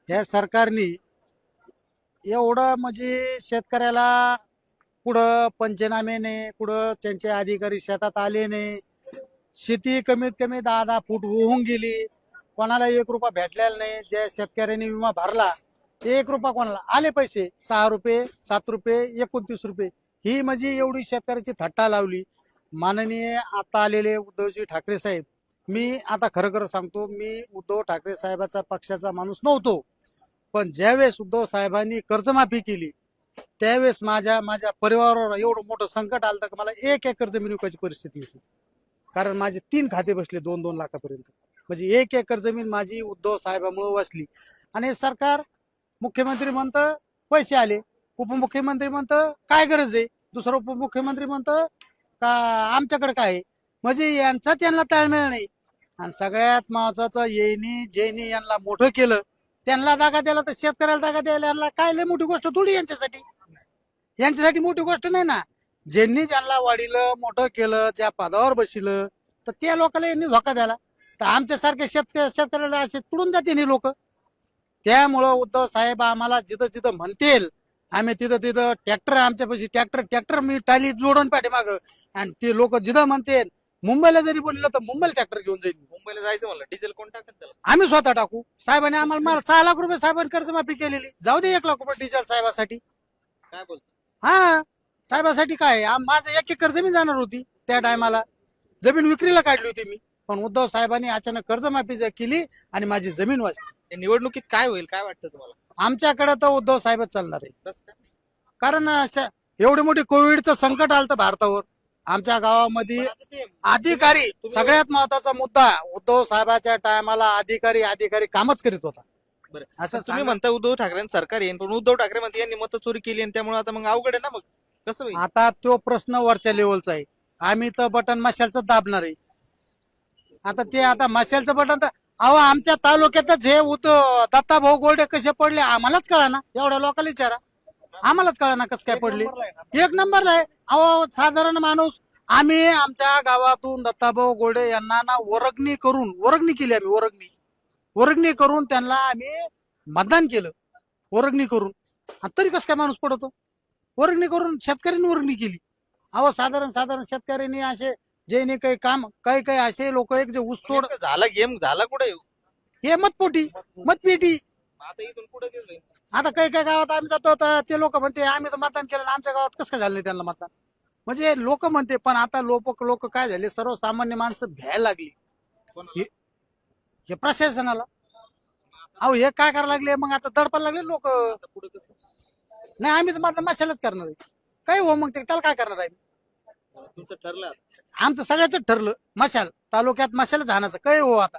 या सरकारने एवढं म्हणजे शेतकऱ्याला कुठं पंचनामे नाही, कुठं त्यांचे अधिकारी शेतात आले नाही. शेती कमीत कमी 10-10 फूट होऊन गेली, कोणाला 1 रुपया भेटलेला नाही. ज्या शेतकऱ्यांनी विमा भरला 1 रुपया कोणाला आले, पैसे 6 रुपये, 7 रुपये, 29 रुपये. ही म्हणजे एवढी शेतकऱ्याची थट्टा लावली. माननीय आता आलेले उद्धवजी ठाकरे साहेब, मी आता खरं खरं सांगतो, मी उद्धव ठाकरे साहेबाचा पक्षाचा माणूस नव्हतो, पण ज्यावेळेस उद्धव साहेबांनी कर्जमाफी केली त्यावेळेस माझ्या माझ्या परिवारावर एवढं मोठं संकट आलं की मला 1 एकर जमीन विकायची परिस्थिती होती. कारण माझे 3 खाते बसले 2-2 लाखापर्यंत. म्हणजे 1 एकर जमीन माझी उद्धव साहेबांमुळे वाचली. आणि सरकार, मुख्यमंत्री म्हणतं पैसे आले, उपमुख्यमंत्री म्हणतं काय गरज आहे, दुसरा उपमुख्यमंत्री म्हणतं का आमच्याकडे काय आहे. म्हणजे यांचा त्यांना ताळमेळ नाही. आणि सगळ्यात महत्वाचं, येणी जेनी यांना मोठं केलं त्यांना जागा द्यायला, तर शेतकऱ्याला जागा द्यायला यांना काय लय मोठी गोष्ट थोडी यांच्यासाठी मोठी गोष्ट नाही ना. ज्यांनी त्यांना वाढीलं मोठं केलं, ज्या पदावर बसिलं, तर त्या लोकांना यांनी धोका द्याला. तर आमच्यासारखे शेतकऱ्याला असे तुडून जाते लोक. त्यामुळं उद्धव साहेब आम्हाला जिथं जिथं म्हणतील आम्ही तिथं तिथं ट्रॅक्टर, आमच्यापाशी ट्रॅक्टर मी टाली जोडून पाठीमाग. आणि ते लोक जिथं म्हणतील, मुंबईला जरी बोललं तर मुंबईला ट्रॅक्टर घेऊन जाईल. मुंबईला जायचं म्हणलं डिझेल कोण टाकत त्याला? आम्ही स्वतः टाकू. साहेबांनी आम्हाला 6 लाख रुपये साहेबांनी कर्जमाफी केलेली, जाऊ दे 1 लाख रुपये डिझेल साहेबासाठी. काय बोलतो? हा, साहेबासाठी काय, माझं 1 एकर जमीन जाणार होती त्या टायमाला, जमीन विक्रीला काढली होती मी. पण उद्धव साहेबांनी अचानक कर्जमाफी केली आणि माझी जमीन वाचली. या निवडणुकीत काय होईल, काय वाटतं तुम्हाला? आमच्याकडे तर उद्धव साहेबच चालणार आहे. कसं काय? कारण एवढी मोठी कोविडचं संकट आलं तर भारतावर, आमच्या गावामध्ये पण आता ते अधिकारी, तुम्ही- सगळ्यात महत्वाचा मुद्दा, उद्धव साहेबाच्या टायमाला अधिकारी कामच करीत होता. बरं, असं तुम्ही म्हणता उद्धव ठाकरेंचं सरकार येईन, पण उद्धव ठाकरे म्हणते यांनी मत चोरी केली आणि त्यामुळे आता मग अवघड आहे ना. मग कसं होईल? आता तो प्रश्न वरच्या लेवलचा आहे. आम्ही तर बटन मशालचं दाबणार आहे. आता मशालचं बटन तर, अहो आमच्या तालुक्यातच हे दत्ताभाऊ गोल्डे कसे पडले आम्हालाच कळा ना. एवढ्या लोकांना विचारा, आम्हालाच कळा ना कसं काय पडले. 1 नंबरला आहे. अहो साधारण माणूस, आम्ही आमच्या गावातून दत्ताभाऊ गोल्डे यांना ना वर्गणी केली. आम्ही वर्गणी करून त्यांना आम्ही मतदान केलं, वर्गणी करून. आणि तरी कसं काय माणूस पडतो? वर्गणी करून शेतकऱ्यांनी वर्गणी केली. अहो साधारण शेतकऱ्यांनी असे जे काही असे लोक एक जे ऊसतोड, नेमकं झाला गेम झाला कुठे? हे मतपेटी. आता इथून पुढे गेलोय. आता काही गावात आम्ही जातो तर ते लोक म्हणते आम्ही तर मतदान केलं, आमच्या गावात कसं काय झालं नाही त्यांना मतदान. म्हणजे लोक म्हणते, पण आता लोक काय झाले, सर्वसामान्य माणसं भ्यायला लागली कोणाला? हे प्रशासनाला. अहो हे काय करायला लागले, मग आता दडपायला लागले लोक. आता पुढे कसं? नाही, आम्ही तर मतदान मशालच करणार आहे. काय हो मग त्याला काय करणार आहे. तुमचं ठरलं आता. आमचं सगळ्याच ठरलं, मशाल तालुक्यात मशालच आणायचं. काय हो आता